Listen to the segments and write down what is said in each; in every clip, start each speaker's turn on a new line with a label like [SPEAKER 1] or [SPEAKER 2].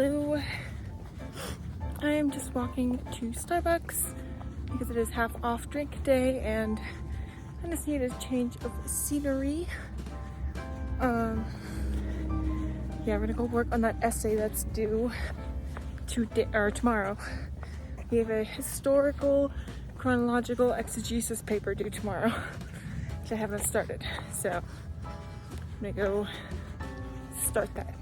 [SPEAKER 1] Hello. I am just walking to Starbucks because it is half off drink day and I just need a change of scenery. Yeah, we're gonna go work on that essay that's due tomorrow. We have a historical chronological exegesis paper due tomorrow, which I haven't started. So I'm gonna go start that.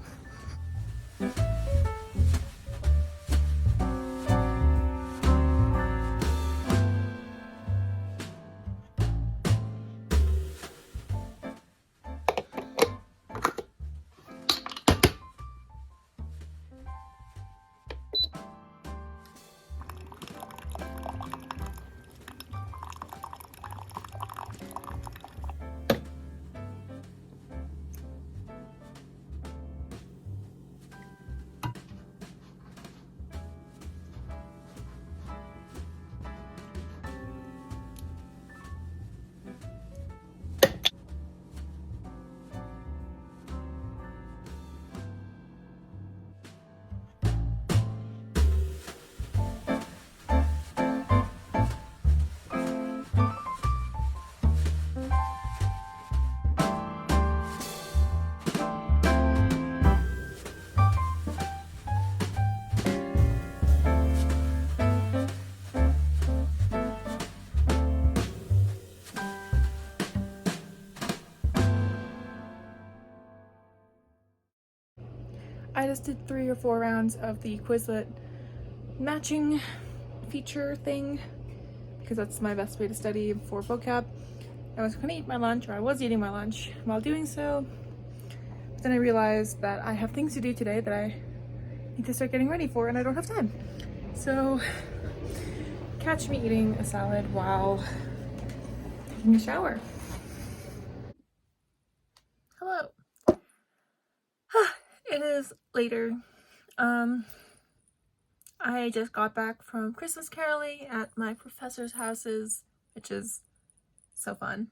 [SPEAKER 1] I just did 3 or 4 rounds of the Quizlet matching feature thing because that's my best way to study for vocab. I was gonna eat my lunch, or I was eating my lunch while doing so, but then I realized that I have things to do today that I need to start getting ready for and I don't have time. So catch me eating a salad while taking a shower. Hello. It is later. I just got back from Christmas caroling at my professor's houses, which is so fun.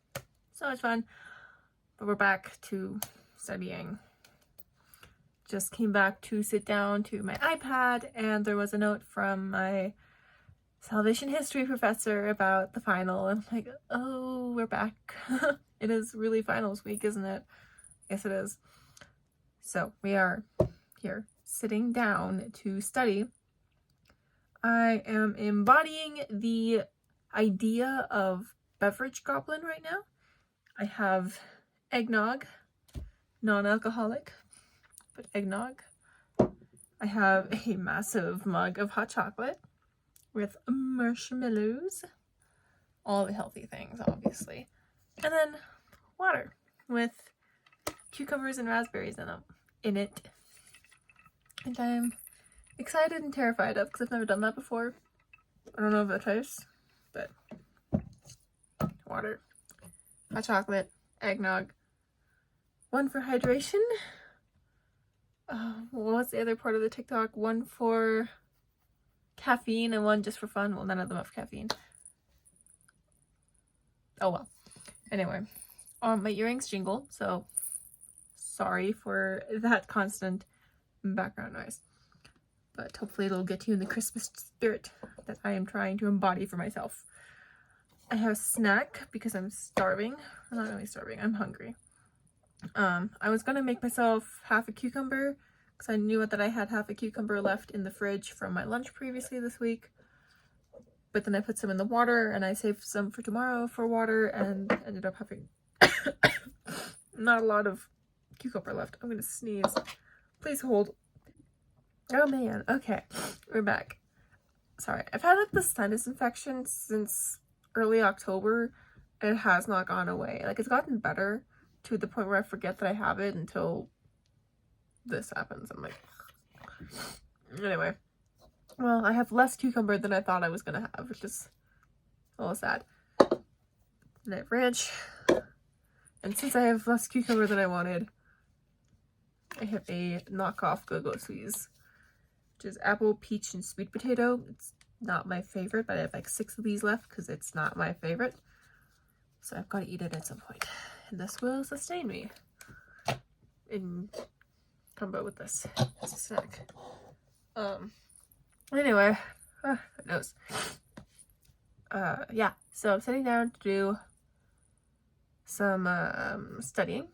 [SPEAKER 1] So much fun. But we're back to studying. Just came back to sit down to my iPad and there was a note from my salvation history professor about the final. And I'm like, oh, we're back. It is really finals week, isn't it? Yes, it is. So we are here sitting down to study. I am embodying the idea of beverage goblin right now. I have eggnog, non-alcoholic, but eggnog. I have a massive mug of hot chocolate with marshmallows, all the healthy things, obviously. And then water with cucumbers and raspberries in it. And I'm excited and terrified of because I've never done that before. I don't know if that tastes, but water, hot chocolate, eggnog, one for hydration. What's the other part of the TikTok? One for caffeine and one just for fun. Well, none of them have caffeine. Oh well. Anyway, my earrings jingle, so sorry for that constant background noise. But hopefully it'll get you in the Christmas spirit that I am trying to embody for myself. I have a snack because I'm starving. I'm not really starving, I'm hungry. I was gonna make myself half a cucumber because I knew that I had half a cucumber left in the fridge from my lunch previously this week. But then I put some in the water and I saved some for tomorrow for water and ended up having not a lot of cucumber left. I'm gonna sneeze. Please hold. Oh man, okay, we're back. Sorry, I've had like this sinus infection since early October. It has not gone away. Like, it's gotten better to the point where I forget that I have it until this happens. I'm like, anyway. Well, I have less cucumber than I thought I was gonna have, which is a little sad. And I have ranch. And since I have less cucumber than I wanted, I have a knockoff Go-Go Squeeze, which is apple, peach, and sweet potato. It's not my favorite, but I have like 6 of these left because it's not my favorite. So I've got to eat it at some point. And this will sustain me in combo with this as a snack. Anyway, my nose. Yeah, so I'm sitting down to do some studying,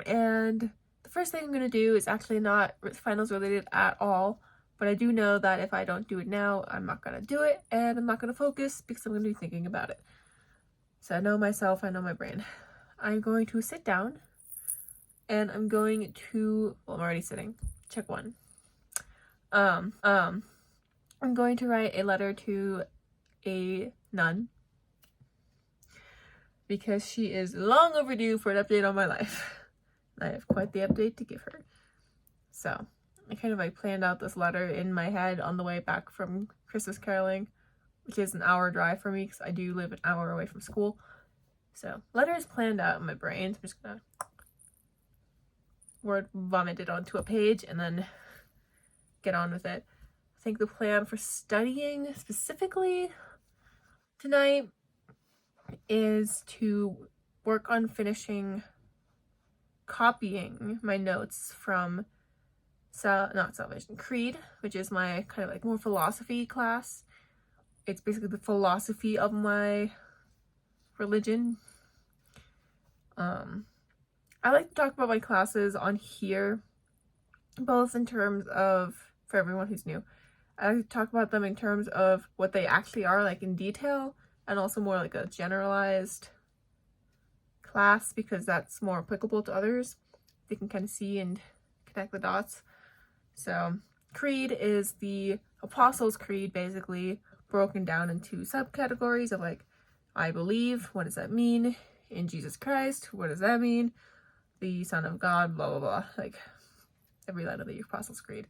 [SPEAKER 1] and the first thing I'm going to do is actually not finals related at all, but I do know that if I don't do it now, I'm not going to do it, and I'm not going to focus because I'm going to be thinking about it. So I know myself, I know my brain. I'm going to sit down, and I'm going to, well, I'm already sitting, check one. I'm going to write a letter to a nun, because she is long overdue for an update on my life. I have quite the update to give her. So I kind of like planned out this letter in my head on the way back from Christmas caroling, which is an hour drive for me because I do live an hour away from school. So letter is planned out in my brain. I'm just gonna word vomit it onto a page and then get on with it. I think the plan for studying specifically tonight is to work on finishing copying my notes from not Salvation, Creed, which is my kind of like more philosophy class. It's basically the philosophy of my religion. I like to talk about my classes on here, both in terms of, for everyone who's new, I like to talk about them in terms of what they actually are, like in detail, and also more like a generalized class, because that's more applicable to others. They can kind of see and connect the dots. So Creed is the Apostles' Creed, basically broken down into subcategories of like, I believe, what does that mean? In Jesus Christ, what does that mean? The Son of God, blah, blah, blah. Like every letter of the Apostles' Creed.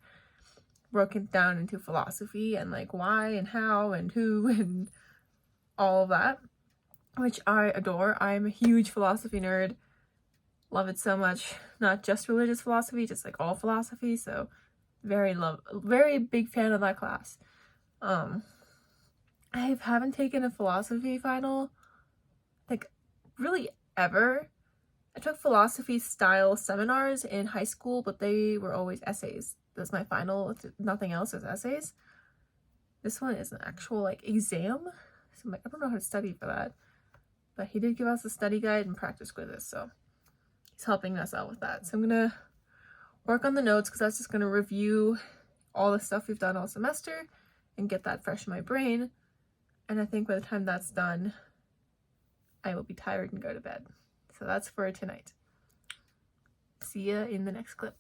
[SPEAKER 1] Broken down into philosophy and like why and how and who and all of that, which I adore. I'm a huge philosophy nerd. Love it so much. Not just religious philosophy, just like all philosophy. So very big fan of that class. I haven't taken a philosophy final like really ever. I took philosophy style seminars in high school, but they were always essays. That's my final. Nothing else is essays. This one is an actual like exam. So I'm like, I don't know how to study for that. But he did give us a study guide and practice quizzes, so he's helping us out with that. So I'm gonna work on the notes because that's just gonna review all the stuff we've done all semester and get that fresh in my brain. And I think by the time that's done, I will be tired and go to bed. So that's for tonight. See ya in the next clip.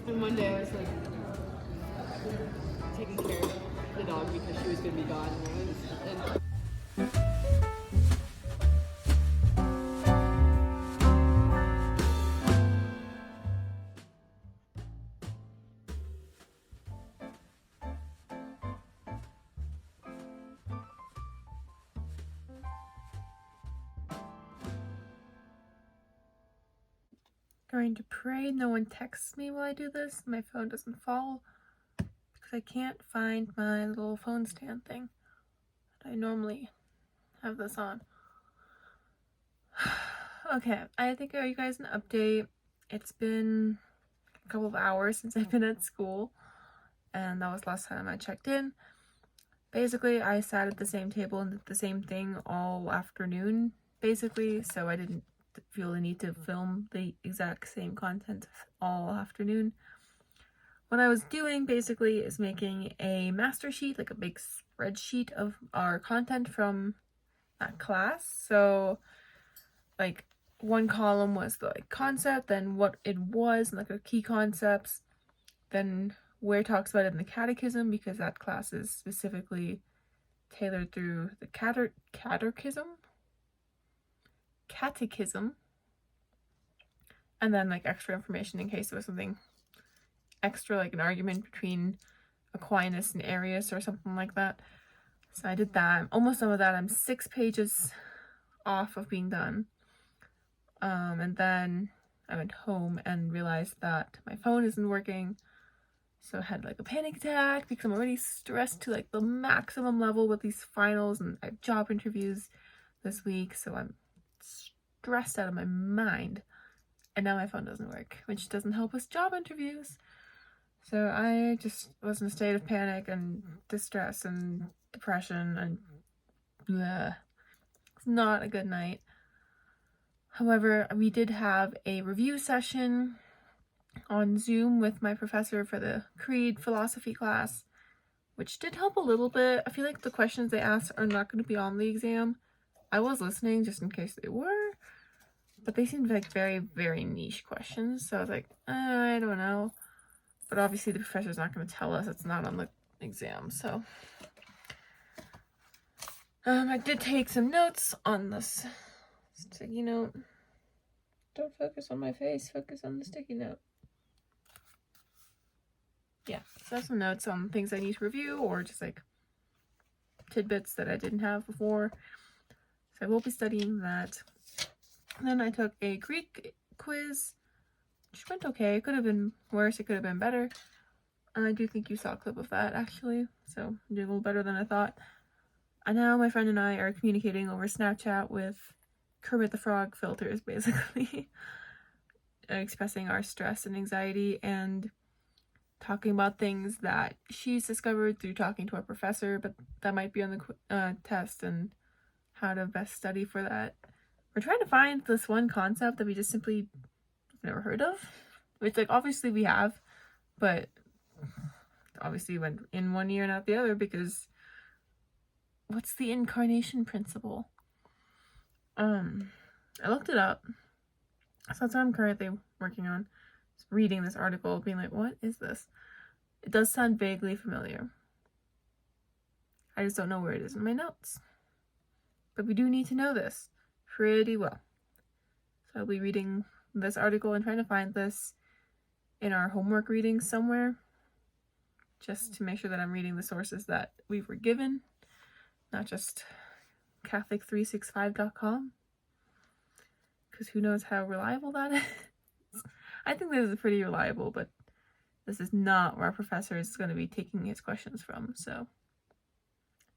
[SPEAKER 1] And one day I was like taking care of the dog because she was gonna be gone. And going to pray no one texts me while I do this. My phone doesn't fall because I can't find my little phone stand thing that I normally have this on. Okay, I think I'll give you guys an update. It's been a couple of hours since I've been at school, and that was the last time I checked in. Basically, I sat at the same table and did the same thing all afternoon, basically, so I didn't feel the need to film the exact same content all afternoon. What I was doing, basically, is making a master sheet, like a big spreadsheet of our content from that class. So, like, one column was the concept, then what it was, and the key concepts, then where it talks about it in the catechism, because that class is specifically tailored through the catechism, and then extra information in case there was something extra, like an argument between Aquinas and Arius or something like that. So I did that. I'm almost done with that. I'm 6 pages off of being done. And then I went home and realized that my phone isn't working. So I had a panic attack because I'm already stressed to the maximum level with these finals, and I have job interviews this week, so I'm stressed out of my mind. And now my phone doesn't work, which doesn't help with job interviews. So I just was in a state of panic and distress and depression, and it's not a good night. However, we did have a review session on Zoom with my professor for the Creed philosophy class, which did help a little bit. I feel like the questions they asked are not going to be on the exam. I was listening just in case they were, but they seemed very, very niche questions, so I was like, I don't know. But obviously the professor's not going to tell us. It's not on the exam, so. I did take some notes on this sticky note. Don't focus on my face, focus on the sticky note. Yeah, so I have some notes on things I need to review, or just tidbits that I didn't have before. So I will be studying that. And then I took a Greek quiz, which went okay. It could have been worse, it could have been better. And I do think you saw a clip of that, actually. So I did a little better than I thought. And now my friend and I are communicating over Snapchat with Kermit the Frog filters, basically. Expressing our stress and anxiety and talking about things that she's discovered through talking to our professor, but that might be on the test, and how to best study for that. We're trying to find this one concept that we just simply never heard of, which obviously we have, but obviously went in one ear and out the other, because what's the incarnation principle? I looked it up, so that's what I'm currently working on. Just reading this article, being like, what is this? It does sound vaguely familiar. I just don't know where it is in my notes. But we do need to know this pretty well. So I'll be reading this article and trying to find this in our homework reading somewhere, just to make sure that I'm reading the sources that we were given, not just Catholic365.com, because who knows how reliable that is. I think this is pretty reliable, but this is not where our professor is going to be taking his questions from, so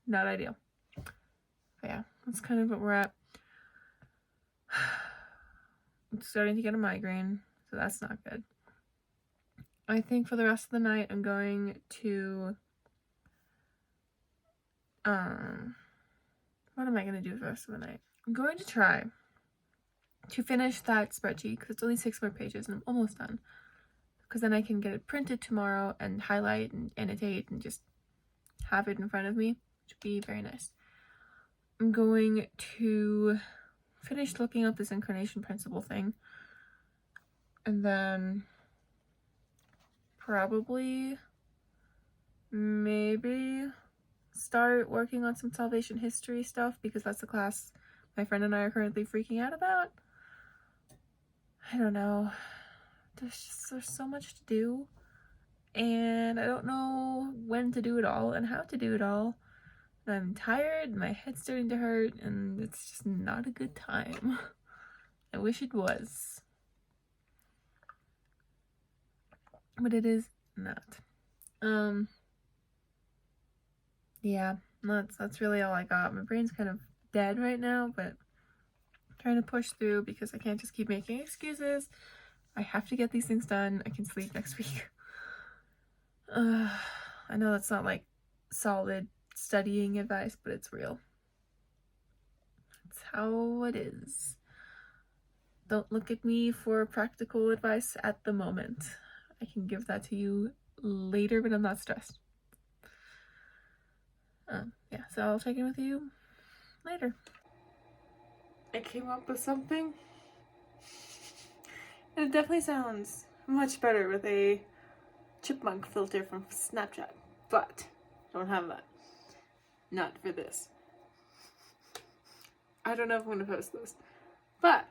[SPEAKER 1] not ideal. But yeah, that's kind of what we're at. I'm starting to get a migraine, so that's not good. I think for the rest of the night, I'm going to, what am I going to do for the rest of the night? I'm going to try to finish that spreadsheet, because it's only 6 more pages and I'm almost done. Because then I can get it printed tomorrow and highlight and annotate and just have it in front of me, which would be very nice. I'm going to finish looking up this incarnation principle thing, and then probably maybe start working on some salvation history stuff, because that's the class my friend and I are currently freaking out about. I don't know. There's so much to do, and I don't know when to do it all and how to do it all. And I'm tired, my head's starting to hurt, and it's just not a good time. I wish it was. but it is not. Yeah, that's really all I got. My brain's kind of dead right now, but I'm trying to push through because I can't just keep making excuses. I have to get these things done. I can sleep next week. I know that's not like solid studying advice, but it's real. It's how it is. Don't look at me for practical advice at the moment. I can give that to you later, but I'm not stressed. Yeah, so I'll check in with you later. I came up with something. And it definitely sounds much better with a chipmunk filter from Snapchat, but I don't have that. Not for this. I don't know if I'm going to post this, but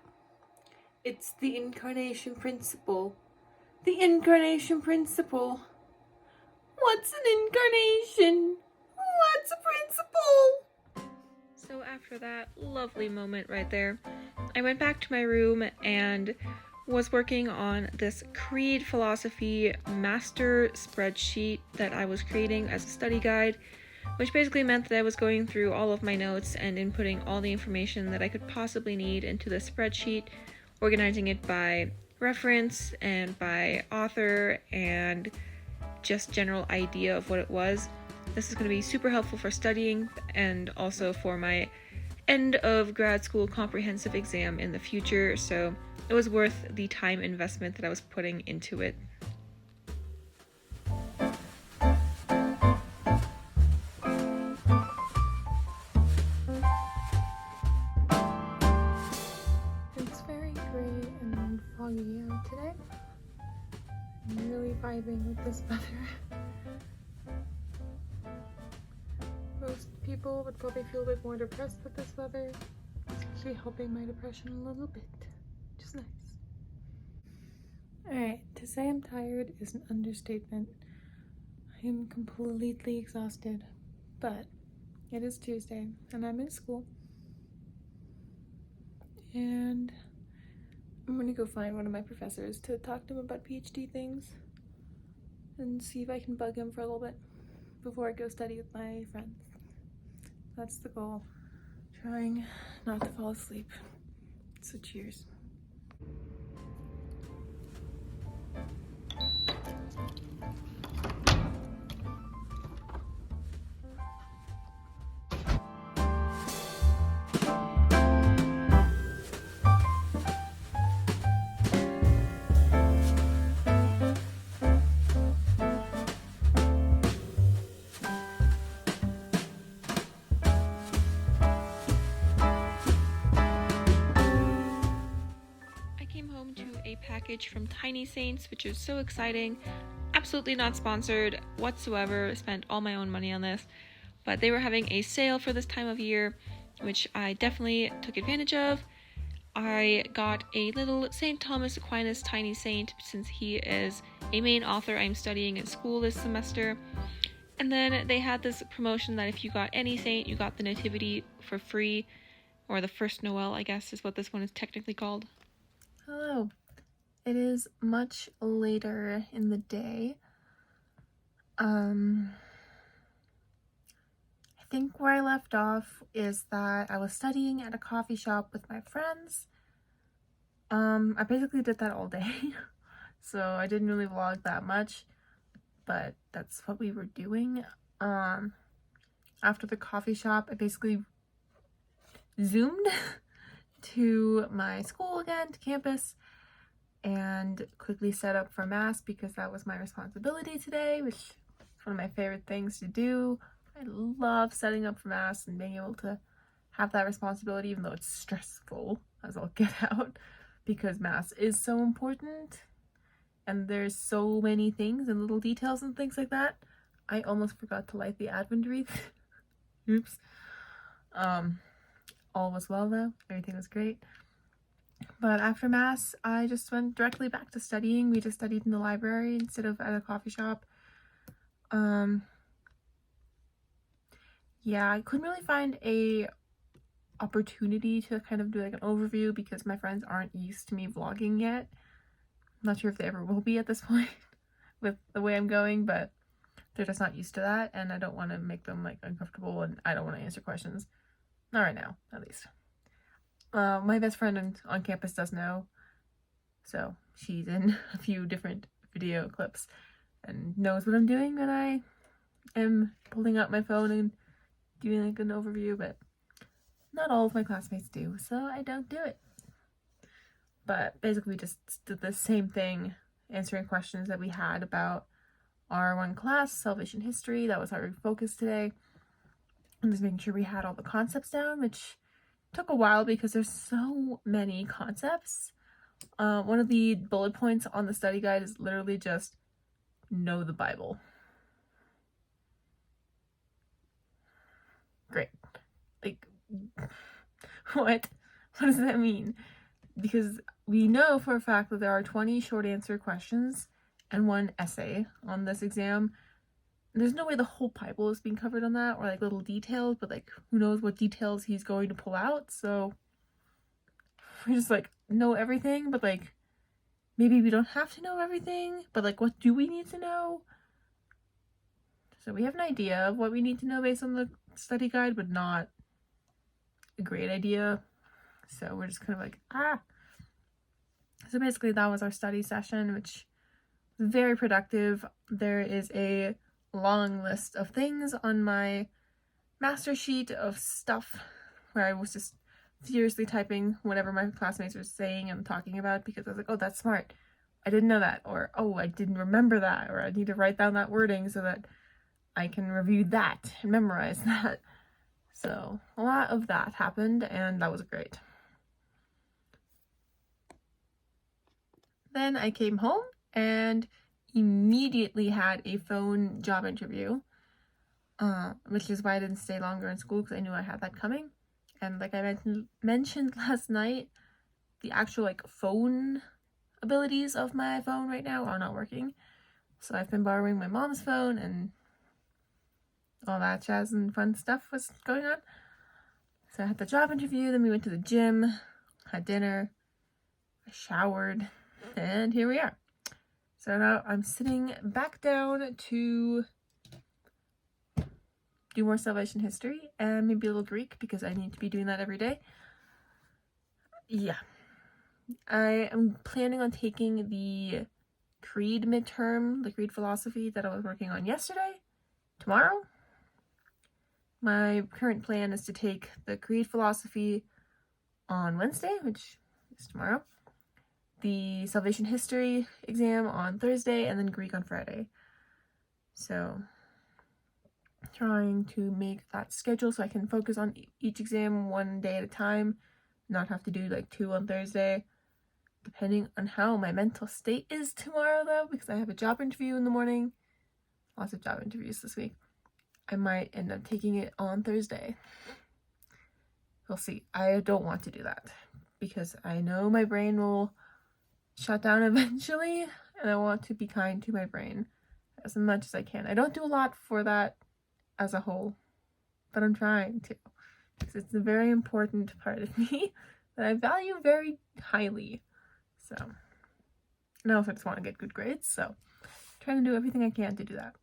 [SPEAKER 1] it's the incarnation principle. The incarnation principle. What's an incarnation? What's a principle? So after that lovely moment right there, I went back to my room and was working on this Creed philosophy master spreadsheet that I was creating as a study guide, which basically meant that I was going through all of my notes and inputting all the information that I could possibly need into the spreadsheet, organizing it by reference and by author and just general idea of what it was. This is going to be super helpful for studying and also for my end of grad school comprehensive exam in the future, so it was worth the time investment that I was putting into it. It's very gray and foggy out today. I'm really vibing with this weather. Most people would probably feel a bit more depressed with this weather. It's actually helping my depression a little bit, which is nice. Alright, to say I'm tired is an understatement. I am completely exhausted, but it is Tuesday and I'm in school. And I'm gonna go find one of my professors to talk to him about PhD things and see if I can bug him for a little bit before I go study with my friends. That's the goal. Trying not to fall asleep. So cheers. Package from Tiny Saints, which is so exciting. Absolutely not sponsored whatsoever. Spent all my own money on this, but they were having a sale for this time of year, which I definitely took advantage of. I got a little St. Thomas Aquinas Tiny Saint since he is a main author I'm studying in school this semester. And then they had this promotion that if you got any saint, you got the Nativity for free, or the first Noel, I guess is what this one is technically called. Hello. It is much later in the day. I think where I left off is that I was studying at a coffee shop with my friends. I basically did that all day, so I didn't really vlog that much, but that's what we were doing. After the coffee shop, I basically zoomed to my school again, to campus, and quickly set up for mass because that was my responsibility today, which is one of my favorite things to do. I love setting up for mass and being able to have that responsibility, even though it's stressful, as I'll get out, because mass is so important and there's so many things and little details and things like that. I almost forgot to light the Advent wreath. Oops. All was well though. Everything was great. But after mass, I just went directly back to studying. We just studied in the library instead of at a coffee shop. Yeah, I couldn't really find a opportunity to kind of do like an overview because my friends aren't used to me vlogging yet. I'm not sure if they ever will be at this point. with the way I'm going, but they're just not used to that, and I don't want to make them like uncomfortable, and I don't want to answer questions. Not right now, at least. My best friend on campus does know, so she's in a few different video clips and knows what I'm doing when I am pulling out my phone and doing like an overview, but not all of my classmates do, so I don't do it. But basically we just did the same thing, answering questions that we had about our one class, Salvation History. That was our focus today. And just making sure we had all the concepts down, which took a while because there's so many concepts. One of the bullet points on the study guide is literally just know the Bible. Great. Like, what does that mean? Because we know for a fact that there are 20 short answer questions and 1 essay on this exam. There's no way the whole Bible is being covered on that, or like little details, but like who knows what details he's going to pull out. So we're just like, know everything, but like maybe we don't have to know everything, but like what do we need to know? So we have an idea of what we need to know based on the study guide, but not a great idea. So we're just kind of like, So basically that was our study session, which was very productive. There is a long list of things on my master sheet of stuff where I was just furiously typing whatever my classmates were saying and talking about, because I was like, oh, that's smart. I didn't know that, or oh, I didn't remember that, or I need to write down that wording so that I can review that and memorize that. So a lot of that happened, and that was great. Then I came home and immediately had a phone job interview, which is why I didn't stay longer in school, because I knew I had that coming. And like I mentioned last night, the actual like phone abilities of my phone right now are not working. So I've been borrowing my mom's phone, and all that jazz and fun stuff was going on. So I had the job interview, then we went to the gym, had dinner, I showered, and here we are. So now I'm sitting back down to do more Salvation History and maybe a little Greek, because I need to be doing that every day. Yeah. I am planning on taking the Creed midterm, the Creed philosophy that I was working on yesterday, tomorrow. My current plan is to take the Creed philosophy on Wednesday, which is tomorrow, the Salvation History exam on Thursday, and then Greek on Friday. So trying to make that schedule so I can focus on each exam one day at a time, not have to do like 2 on Thursday, depending on how my mental state is tomorrow though, because I have a job interview in the morning. Lots of job interviews this week. I might end up taking it on Thursday. We'll see. I don't want to do that because I know my brain will shut down eventually, and I want to be kind to my brain as much as I can. I don't do a lot for that as a whole, but I'm trying to, because it's a very important part of me that I value very highly. So, and I also just want to get good grades, so I'm trying to do everything I can to do that.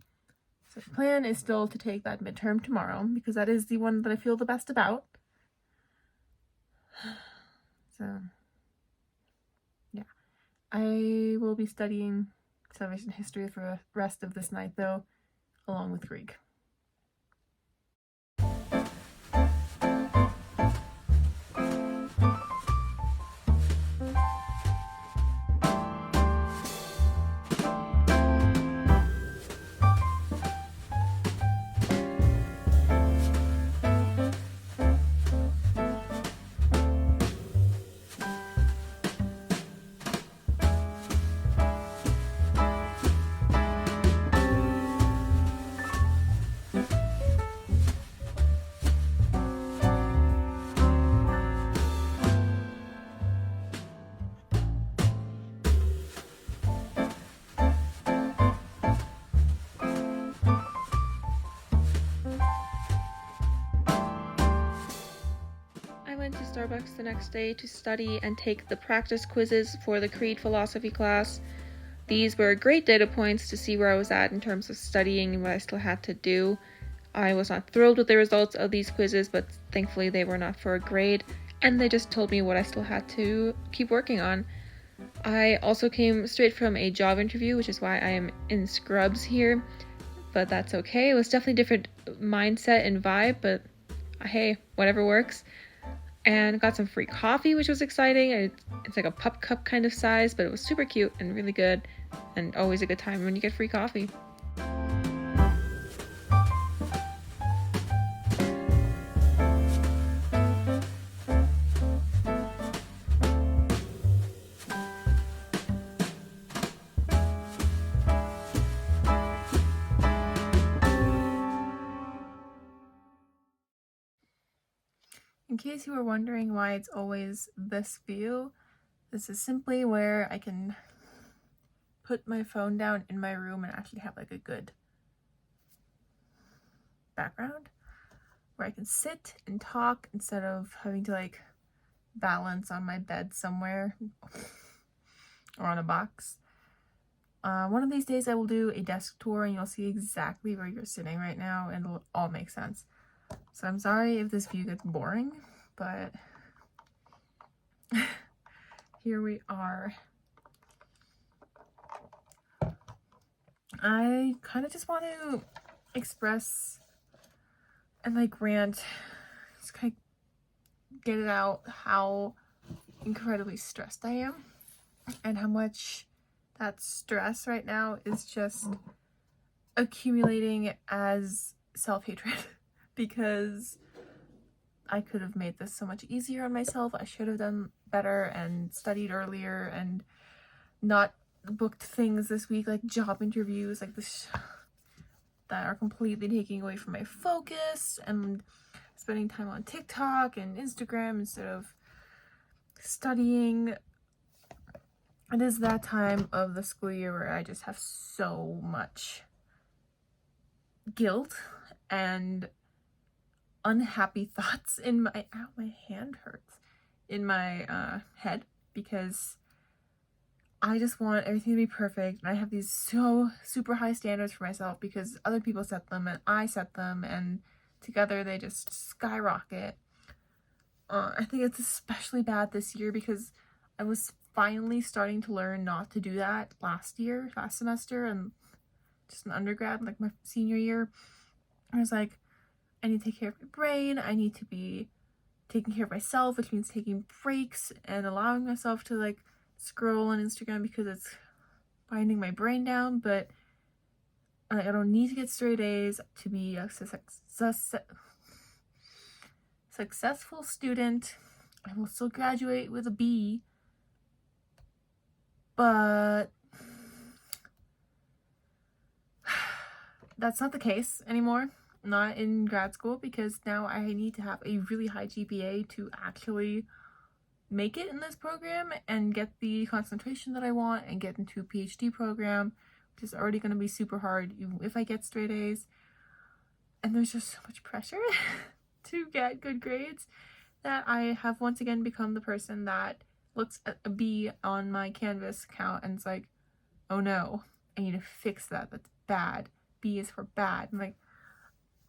[SPEAKER 1] So the plan is still to take that midterm tomorrow, because that is the one that I feel the best about. So, yeah. I will be studying Salvation History for the rest of this night, though, along with Greek. Starbucks the next day to study and take the practice quizzes for the Creed philosophy class. these were great data points to see where I was at in terms of studying and what I still had to do. I was not thrilled with the results of these quizzes, but thankfully they were not for a grade, and they just told me what I still had to keep working on. I also came straight from a job interview, which is why I am in scrubs here, but that's okay. It was definitely a different mindset and vibe, but hey, whatever works. And got some free coffee, which was exciting. It's like a pup cup kind of size, but it was super cute and really good, and always a good time when you get free coffee. In case you were wondering why it's always this view, this is simply where I can put my phone down in my room and actually have like a good background where I can sit and talk instead of having to like balance on my bed somewhere or on a box. One of these days I will do a desk tour and you'll see exactly where you're sitting right now and it'll all make sense. So I'm sorry if this view gets boring, but here we are. I kind of just want to express and like rant, just kind of get it out how incredibly stressed I am and how much that stress right now is just accumulating as self-hatred because I could have made this so much easier on myself. I should have done better and studied earlier and not booked things this week like job interviews like this that are completely taking away from my focus and spending time on TikTok and Instagram instead of studying. It is that time of the school year where I just have so much guilt and unhappy thoughts in my my hand hurts in my head because I just want everything to be perfect and I have these so super high standards for myself because other people set them and I set them and together they just skyrocket. I think it's especially bad this year because I was finally starting to learn not to do that last semester and just in undergrad, like my senior year. I was like, I need to take care of my brain. I need to be taking care of myself, which means taking breaks and allowing myself to like scroll on Instagram because it's binding my brain down. But I don't need to get straight A's to be a successful student. I will still graduate with a B, but that's not the case anymore. Not in grad school because now I need to have a really high GPA to actually make it in this program and get the concentration that I want and get into a PhD program, which is already going to be super hard even if I get straight A's. And there's just so much pressure to get good grades that I have once again become the person that looks at a B on my Canvas account and it's like, oh no, I need to fix that. That's bad. B is for bad. I'm like,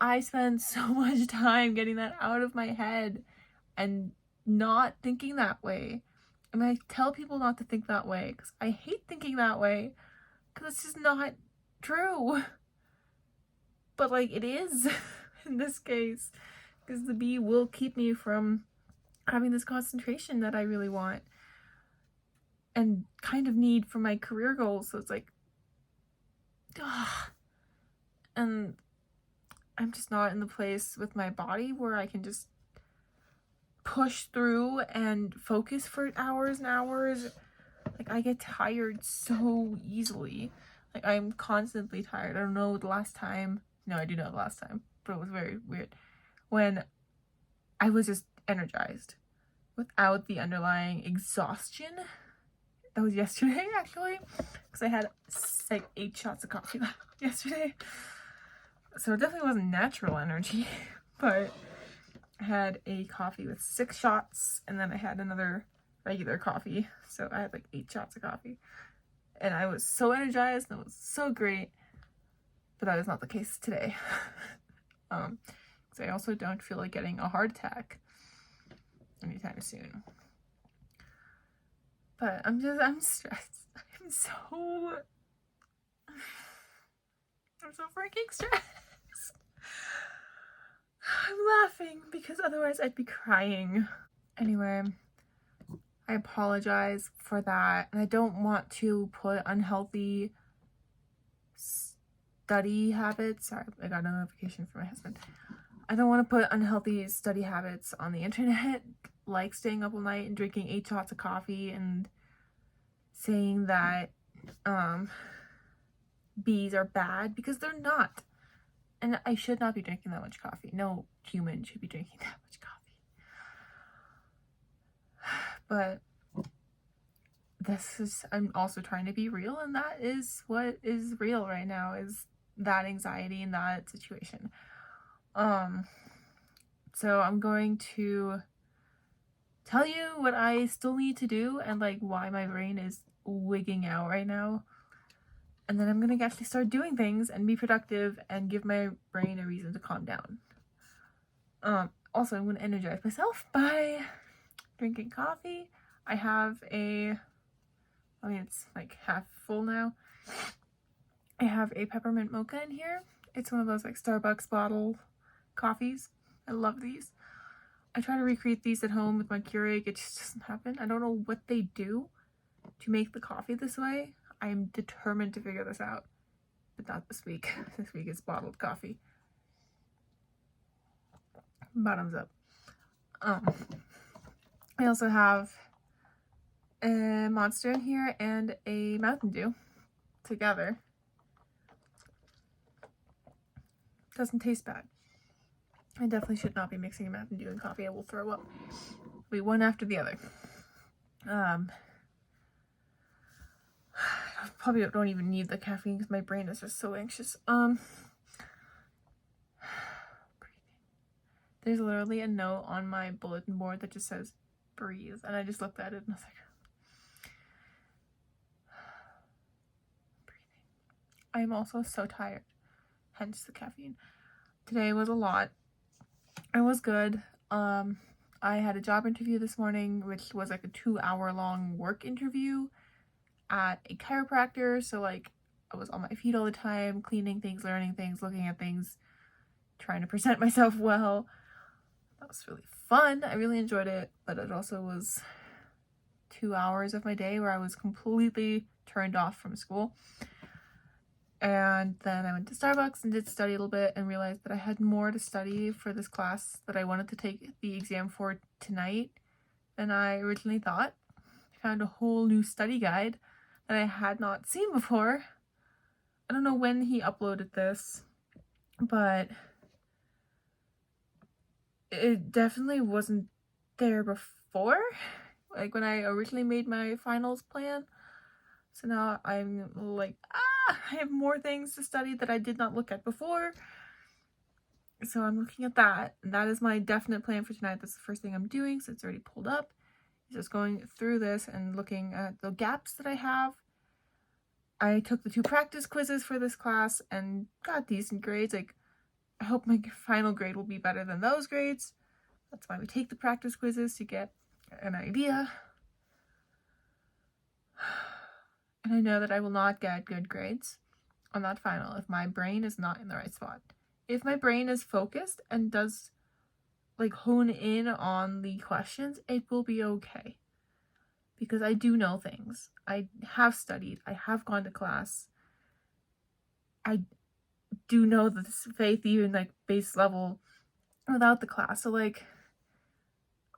[SPEAKER 1] I spend so much time getting that out of my head and not thinking that way. And I tell people not to think that way because I hate thinking that way because it's just not true. But like it is in this case because the B will keep me from having this concentration that I really want and kind of need for my career goals. So it's like, and I'm just not in the place with my body where I can just push through and focus for hours and hours. Like I get tired so easily. Like I'm constantly tired. I don't know the last time. No, I do know the last time, but it was very weird when I was just energized without the underlying exhaustion. That was yesterday actually because I had like 8 shots of coffee yesterday. So it definitely wasn't natural energy, but I had a coffee with 6 shots and then I had another regular coffee. So I had like 8 shots of coffee. and I was so energized and it was so great, but that is not the case today. So I also don't feel like getting a heart attack anytime soon. But I'm stressed. I'm so freaking stressed. I'm laughing because otherwise I'd be crying. Anyway, I apologize for that. And I don't want to put unhealthy study habits. Sorry, I got a notification from my husband. I don't want to put unhealthy study habits on the internet, like staying up all night and drinking 8 shots of coffee and saying that bees are bad, because they're not. And I should not be drinking that much coffee. No human should be drinking that much coffee. But I'm also trying to be real, and that is what is real right now, is that anxiety in that situation. So I'm going to tell you what I still need to do and like why my brain is wigging out right now. And then I'm going to actually start doing things and be productive and give my brain a reason to calm down. Also, I'm going to energize myself by drinking coffee. I have it's like half full now. I have a peppermint mocha in here. It's one of those like Starbucks bottle coffees. I love these. I try to recreate these at home with my Keurig. It just doesn't happen. I don't know what they do to make the coffee this way. I'm determined to figure this out, but not this week. This week is bottled coffee. Bottoms up. I also have a Monster in here and a Mountain Dew together. Doesn't taste bad. I definitely should not be mixing Mountain Dew and coffee. I will throw up. Wait, one after the other. I probably don't even need the caffeine because my brain is just so anxious. There's literally a note on my bulletin board that just says breathe, and I just looked at it and I was like, breathing. I am also so tired, hence the caffeine. Today was a lot. It was good. I had a job interview this morning, which was like a 2-hour-long work interview at a chiropractor. So like I was on my feet all the time, cleaning things, learning things, looking at things, trying to present myself well. That was really fun. I really enjoyed it, but it also was 2 hours of my day where I was completely turned off from school. And then I went to Starbucks and did study a little bit and realized that I had more to study for this class that I wanted to take the exam for tonight than I originally thought. I found a whole new study guide that I had not seen before. I don't know when he uploaded this, but it definitely wasn't there before, like when I originally made my finals plan. So now I'm like, I have more things to study that I did not look at before. So I'm looking at that. And that is my definite plan for tonight. That's the first thing I'm doing, so it's already pulled up. Just going through this and looking at the gaps that I have. I took the 2 practice quizzes for this class and got decent grades. Like, I hope my final grade will be better than those grades. That's why we take the practice quizzes, to get an idea. And I know that I will not get good grades on that final if my brain is not in the right spot. If my brain is focused and does like hone in on the questions, it will be okay. Because I do know things. I have studied. I have gone to class. I do know this faith even like base level without the class. So like,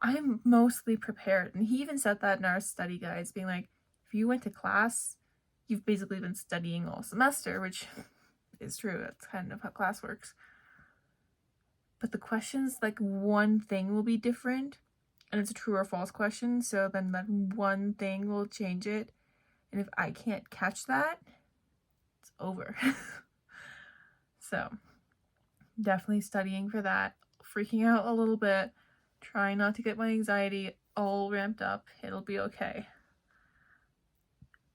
[SPEAKER 1] I'm mostly prepared. And he even said that in our study guides, being like, if you went to class, you've basically been studying all semester, which is true. That's kind of how class works. But the questions, like one thing will be different, and it's a true or false question. So then that one thing will change it. And if I can't catch that, it's over. So definitely studying for that, freaking out a little bit, trying not to get my anxiety all ramped up. It'll be okay.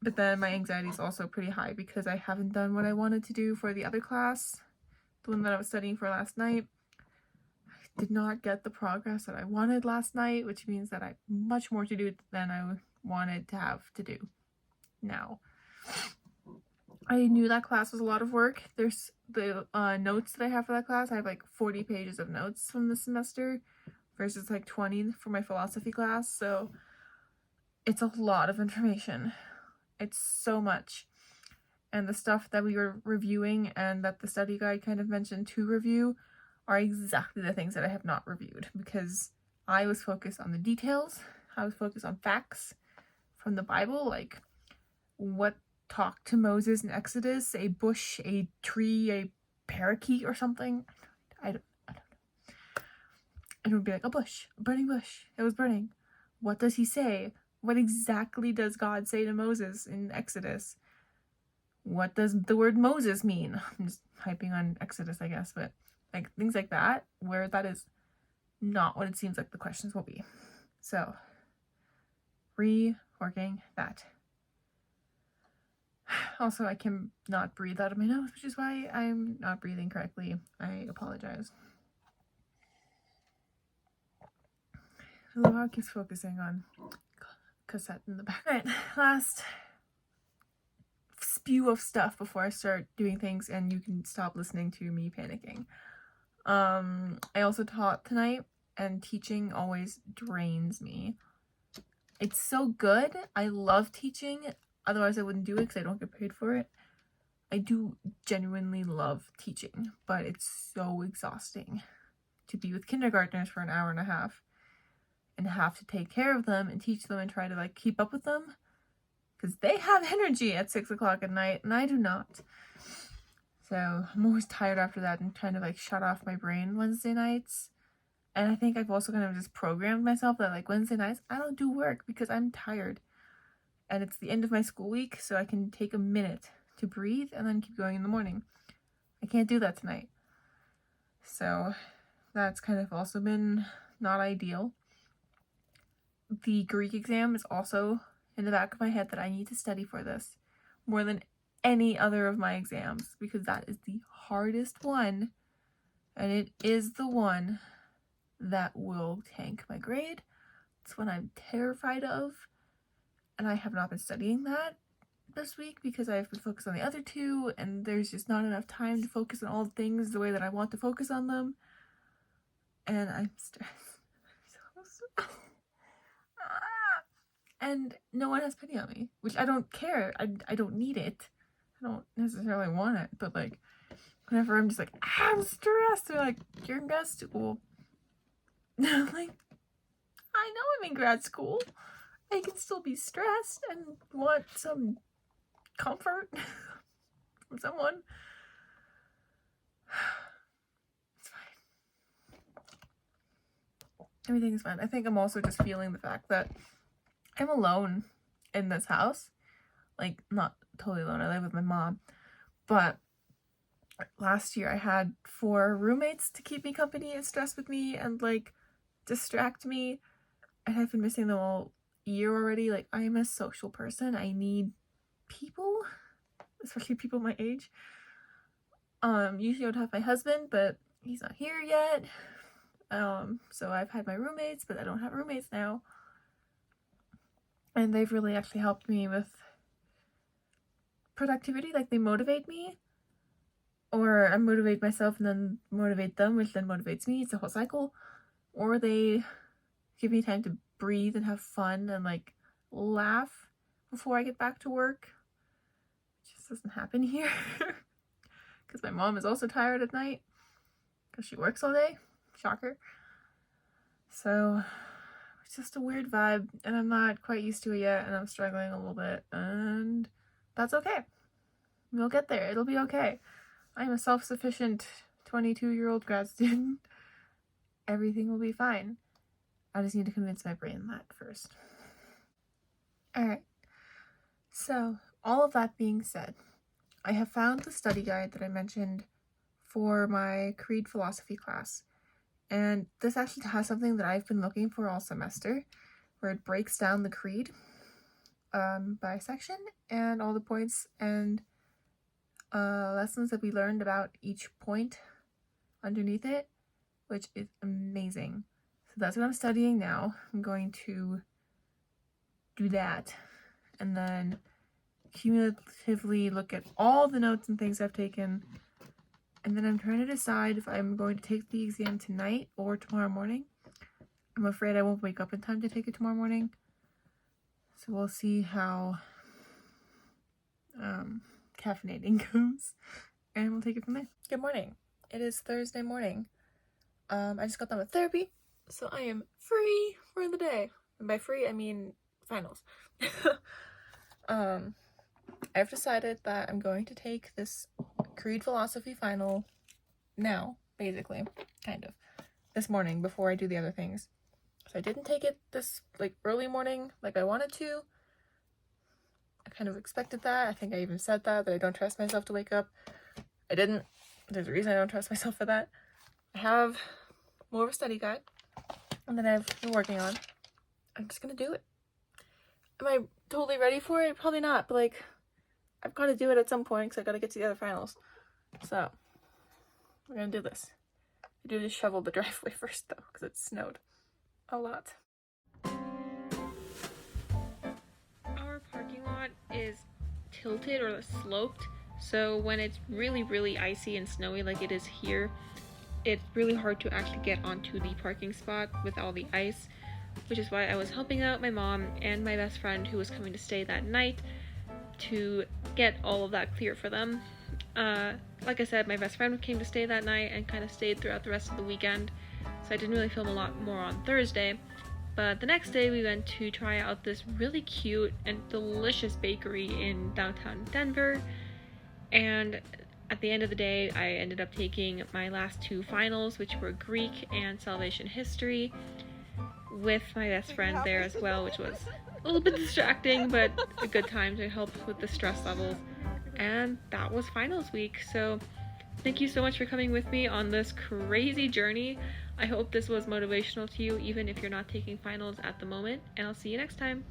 [SPEAKER 1] But then my anxiety is also pretty high because I haven't done what I wanted to do for the other class, the one that I was studying for last night. I did not get the progress that I wanted last night, which means that I have much more to do than I wanted to have to do now. I knew that class was a lot of work. There's the notes that I have for that class. I have like 40 pages of notes from the semester versus like 20 for my philosophy class. So it's a lot of information. It's so much. And the stuff that we were reviewing and that the study guide kind of mentioned to review are exactly the things that I have not reviewed because I was focused on the details. I was focused on facts from the Bible, like what talked to Moses in Exodus, a bush, a tree, a parakeet or something. I don't know. And it would be like a bush, a burning bush. It was burning. What does he say? What exactly does God say to Moses in Exodus? What does the word Moses mean? I'm just hyping on Exodus, I guess, but like things like that, where that is not what it seems like the questions will be. So, reworking that. Also, I can not breathe out of my nose, which is why I'm not breathing correctly. I apologize. I love how it keeps focusing on cassette in the back. Alright, last spew of stuff before I start doing things and you can stop listening to me panicking. I also taught tonight, and teaching always drains me. It's so good. I love teaching. Otherwise I wouldn't do it because I don't get paid for it. I do genuinely love teaching, but it's so exhausting to be with kindergartners for an hour and a half and have to take care of them and teach them and try to like keep up with them because they have energy at 6 o'clock at night and I do not. So I'm always tired after that and trying to like shut off my brain Wednesday nights. And I think I've also kind of just programmed myself that like Wednesday nights I don't do work because I'm tired. And it's the end of my school week, so I can take a minute to breathe and then keep going in the morning. I can't do that tonight. So that's kind of also been not ideal. The Greek exam is also in the back of my head that I need to study for this more than any other of my exams because that is the hardest one and it is the one that will tank my grade. It's one I'm terrified of. And I have not been studying that this week because I've been focused on the other two and there's just not enough time to focus on all the things the way that I want to focus on them. And I'm stressed. I'm so stressed. And no one has pity on me, which I don't care. I don't need it. I don't necessarily want it, but like whenever I'm just like, I'm stressed, they're like, you're in grad school. I'm like, I know I'm in grad school. I can still be stressed and want some comfort from someone. It's fine. Everything is fine. I think I'm also just feeling the fact that I'm alone in this house. Like, not totally alone. I live with my mom. But last year I had 4 roommates to keep me company and stress with me and like distract me. And I've been missing them all year already. Like, I am a social person. I need people, especially people my age. Usually I would have my husband, but he's not here yet. So I've had my roommates, but I don't have roommates now. And they've really actually helped me with productivity. Like, they motivate me, or I motivate myself and then motivate them, which then motivates me. It's a whole cycle. Or they give me time to breathe and have fun and like laugh before I get back to work. It just doesn't happen here because my mom is also tired at night because she works all day. Shocker. So it's just a weird vibe and I'm not quite used to it yet and I'm struggling a little bit, and that's okay. We'll get there. It'll be okay. I'm a self-sufficient 22-year-old grad student. Everything will be fine. I just need to convince my brain that first. Alright, so all of that being said, I have found the study guide that I mentioned for my Creed philosophy class. And this actually has something that I've been looking for all semester, where it breaks down the Creed. by section and all the points and lessons that we learned about each point underneath it, which is amazing. So that's what I'm studying now. I'm going to do that and then cumulatively look at all the notes and things I've taken, and then I'm trying to decide if I'm going to take the exam tonight or tomorrow morning. I'm afraid I won't wake up in time to take it tomorrow morning, so we'll see how caffeinating goes, and we'll take it from there. Good morning. It is Thursday morning. I just got done with therapy, so I am free for the day. And by free, I mean finals. I've decided that I'm going to take this Creed philosophy final now, basically, kind of, this morning before I do the other things. So I didn't take it this early morning like I wanted to. I kind of expected that. I think I even said that I don't trust myself to wake up. I didn't. There's a reason I don't trust myself for that. I have more of a study guide and that I've been working on. I'm just gonna do it. Am I totally ready for it? Probably not, but I've got to do it at some point because I got to get to the other finals. So we're gonna do this. I do just shovel the driveway first though because it snowed a lot. Our parking lot is tilted or sloped, so when it's really, really icy and snowy like it is here, it's really hard to actually get onto the parking spot with all the ice, which is why I was helping out my mom and my best friend who was coming to stay that night to get all of that clear for them. Like I said, my best friend came to stay that night and kind of stayed throughout the rest of the weekend, so I didn't really film a lot more on Thursday. But the next day we went to try out this really cute and delicious bakery in downtown Denver, and at the end of the day I ended up taking my last two finals, which were Greek and Salvation History, with my best friend there as well, which was a little bit distracting but a good time to help with the stress levels. And that was finals week, so thank you so much for coming with me on this crazy journey. I hope this was motivational to you, even if you're not taking finals at the moment, and I'll see you next time.